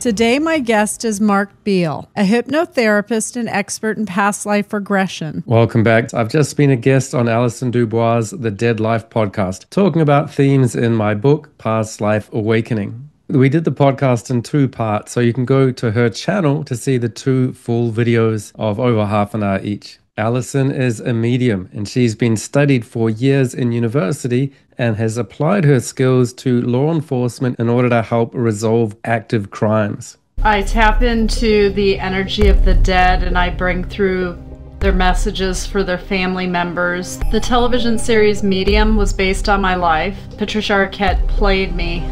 Today, my guest is Mark Beale, a hypnotherapist and expert in past life regression. Welcome back. I've just been a guest on Allison DuBois' The Dead Life podcast, talking about themes in my book, Past Life Awakening. We did the podcast in 2 parts, so you can go to her channel to see the 2 full videos of over half an hour each. Allison is a medium, and she's been studied for years in university and has applied her skills to law enforcement in order to help resolve active crimes. I tap into the energy of the dead and I bring through their messages for their family members. The television series Medium was based on my life. Patricia Arquette played me.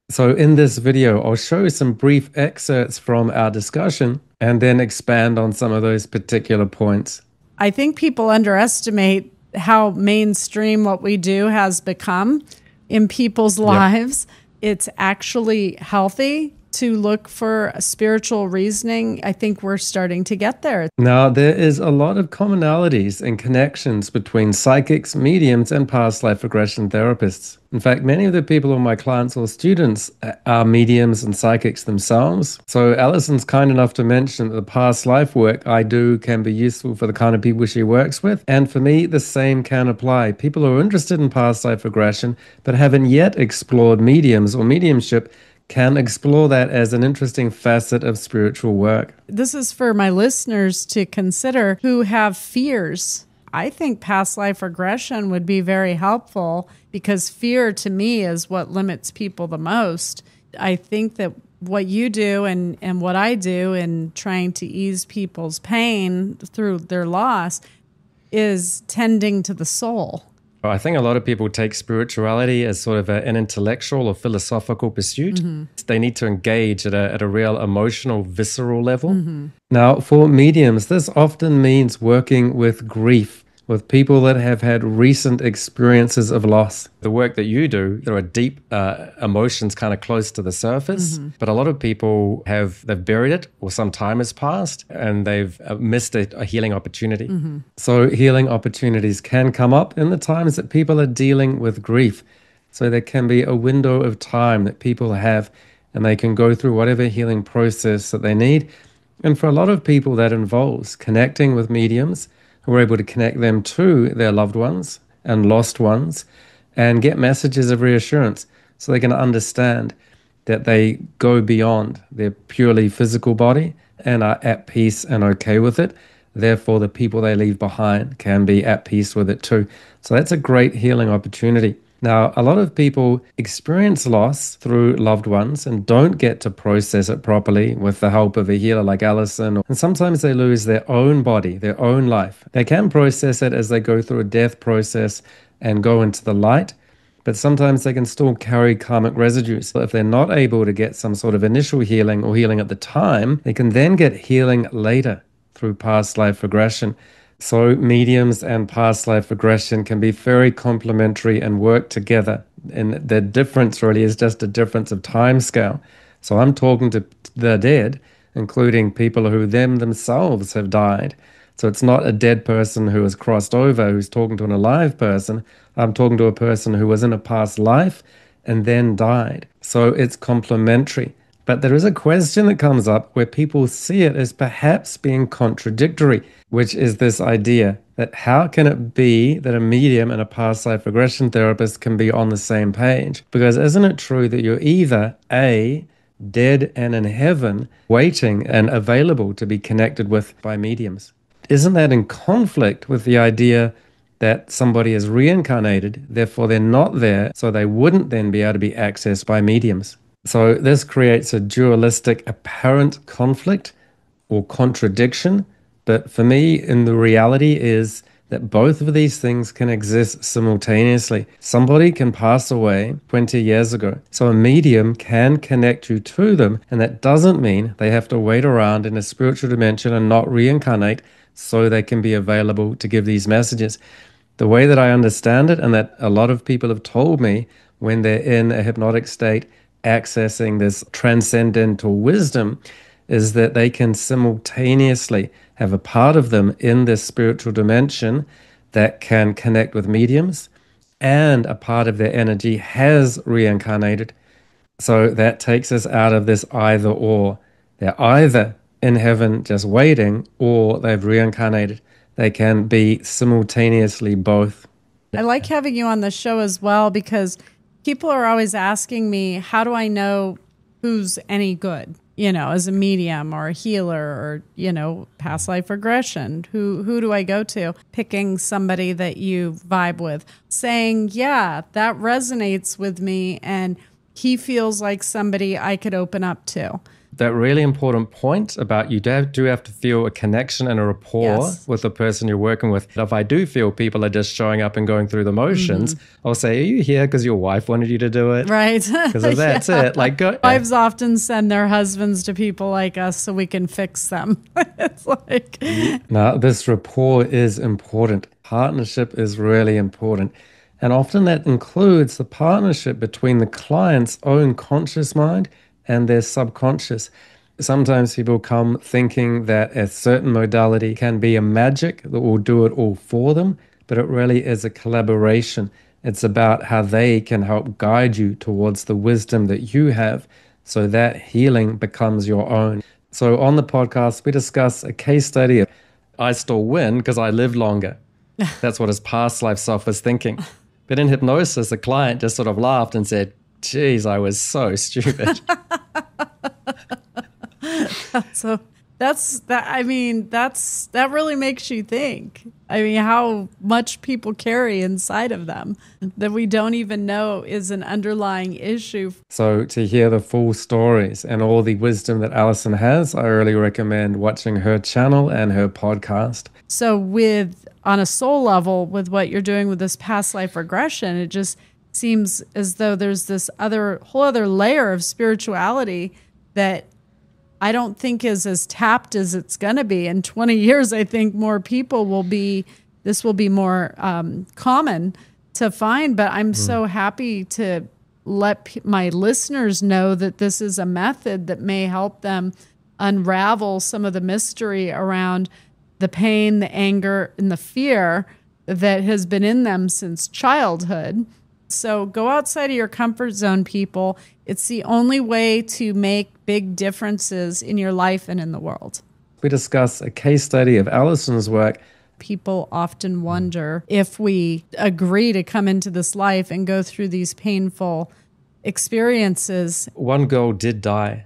So in this video, I'll show some brief excerpts from our discussion and then expand on some of those particular points. I think people underestimate how mainstream what we do has become in people's lives. It's actually healthy to look for spiritual reasoning. I think we're starting to get there. Now, there is a lot of commonalities and connections between psychics, mediums, and past life regression therapists. In fact, many of the people who are my clients or students are mediums and psychics themselves. So Allison's kind enough to mention that the past life work I do can be useful for the kind of people she works with. And for me, the same can apply. People who are interested in past life regression but haven't yet explored mediums or mediumship can explore that as an interesting facet of spiritual work. This is for my listeners to consider who have fears. I think past life regression would be very helpful because fear to me is what limits people the most. I think that what you do and what I do in trying to ease people's pain through their loss is tending to the soul. I think a lot of people take spirituality as sort of an intellectual or philosophical pursuit. Mm-hmm. They need to engage at a real emotional, visceral level. Mm-hmm. Now, for mediums, this often means working with grief, with people that have had recent experiences of loss. The work that you do, there are deep emotions kind of close to the surface, but a lot of people they've buried it or some time has passed and they've missed a healing opportunity. So healing opportunities can come up in the times that people are dealing with grief. So there can be a window of time that people have and they can go through whatever healing process that they need. And for a lot of people that involves connecting with mediums, we're able to connect them to their loved ones and lost ones and get messages of reassurance so they can understand that they go beyond their purely physical body and are at peace and okay with it. Therefore, the people they leave behind can be at peace with it too. So that's a great healing opportunity. Now, a lot of people experience loss through loved ones and don't get to process it properly with the help of a healer like Allison. And sometimes they lose their own body, their own life. They can process it as they go through a death process and go into the light, but sometimes they can still carry karmic residues. If they're not able to get some sort of initial healing or healing at the time, they can then get healing later through past life regression. So mediums and past life regression can be very complementary and work together. And the difference really is just a difference of time scale. So I'm talking to the dead, including people who themselves have died. So it's not a dead person who has crossed over, who's talking to an alive person. I'm talking to a person who was in a past life and then died. So it's complementary. But there is a question that comes up where people see it as perhaps being contradictory, which is this idea that how can it be that a medium and a past life regression therapist can be on the same page? Because isn't it true that you're either A, dead and in heaven, waiting and available to be connected with by mediums? Isn't that in conflict with the idea that somebody is reincarnated, therefore they're not there, so they wouldn't then be able to be accessed by mediums? So this creates a dualistic apparent conflict or contradiction. But for me, in the reality is that both of these things can exist simultaneously. Somebody can pass away 20 years ago. So a medium can connect you to them. And that doesn't mean they have to wait around in a spiritual dimension and not reincarnate so they can be available to give these messages. The way that I understand it, and that a lot of people have told me when they're in a hypnotic state, accessing this transcendental wisdom, is that they can simultaneously have a part of them in this spiritual dimension that can connect with mediums, and a part of their energy has reincarnated So that takes us out of this either or. They're either in heaven just waiting, or they've reincarnated. They can be simultaneously both. I like having you on the show as well, because people are always asking me, how do I know who's any good, as a medium or a healer or, past life regression? Who do I go to? Picking somebody that you vibe with, saying, yeah, that resonates with me, and he feels like somebody I could open up to. That really important point about you do have to feel a connection and a rapport with the person you're working with. If I do feel people are just showing up and going through the motions, I'll say, are you here because your wife wanted you to do it? Right. Because that's it. Like, wives often send their husbands to people like us so we can fix them. It's like... Now, this rapport is important. Partnership is really important. And often that includes the partnership between the client's own conscious mind and their subconscious. Sometimes people come thinking that a certain modality can be a magic that will do it all for them, but it really is a collaboration. It's about how they can help guide you towards the wisdom that you have, so that healing becomes your own. So on the podcast, we discuss a case study of, I still win because I live longer. That's what his past life self was thinking. But in hypnosis, the client just sort of laughed and said, geez, I was so stupid. That really makes you think. I mean, how much people carry inside of them that we don't even know is an underlying issue. So to hear the full stories and all the wisdom that Allison has, I really recommend watching her channel and her podcast. So on a soul level, with what you're doing with this past life regression, it just seems as though there's this whole other layer of spirituality that I don't think is as tapped as it's going to be. In 20 years, I think more people this will be more common to find. But I'm so happy to let my listeners know that this is a method that may help them unravel some of the mystery around the pain, the anger, and the fear that has been in them since childhood. So go outside of your comfort zone, people. It's the only way to make big differences in your life and in the world. We discuss a case study of Allison's work. People often wonder if we agree to come into this life and go through these painful experiences. One girl did die,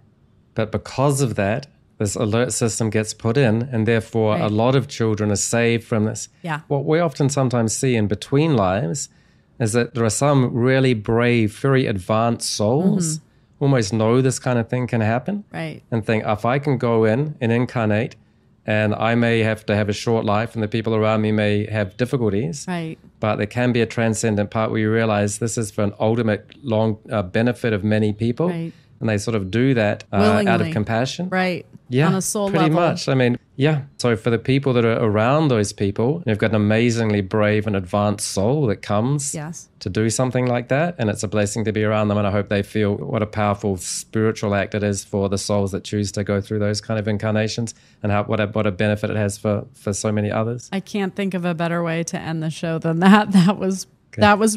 but because of that, this alert system gets put in, and therefore a lot of children are saved from this. Yeah. What we often sometimes see in between lives is that there are some really brave, very advanced souls who almost know this kind of thing can happen. Right. And think, if I can go in and incarnate, and I may have to have a short life and the people around me may have difficulties, right, but there can be a transcendent part where you realize this is for an ultimate long benefit of many people. Right. And they sort of do that out of compassion. Right. Yeah, on a soul pretty level. much. I mean, yeah. So for the people that are around those people, you've got an amazingly brave and advanced soul that comes to do something like that. And it's a blessing to be around them. And I hope they feel what a powerful spiritual act it is for the souls that choose to go through those kind of incarnations, and what a benefit it has for so many others. I can't think of a better way to end the show than that. That was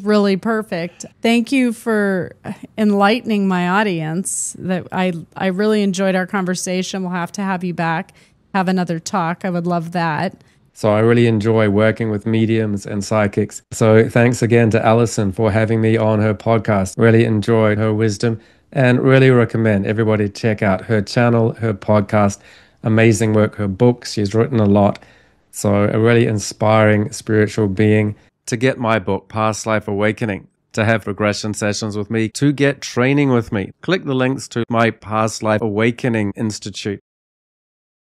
really perfect. Thank you for enlightening my audience. That I really enjoyed our conversation. We'll have to have you back, have another talk. I would love that. So I really enjoy working with mediums and psychics. So thanks again to Allison for having me on her podcast. Really enjoyed her wisdom and really recommend everybody check out her channel, her podcast. Amazing work, her books. She's written a lot. So a really inspiring spiritual being. To get my book, Past Life Awakening, to have regression sessions with me, to get training with me, click the links to my Past Life Awakening Institute.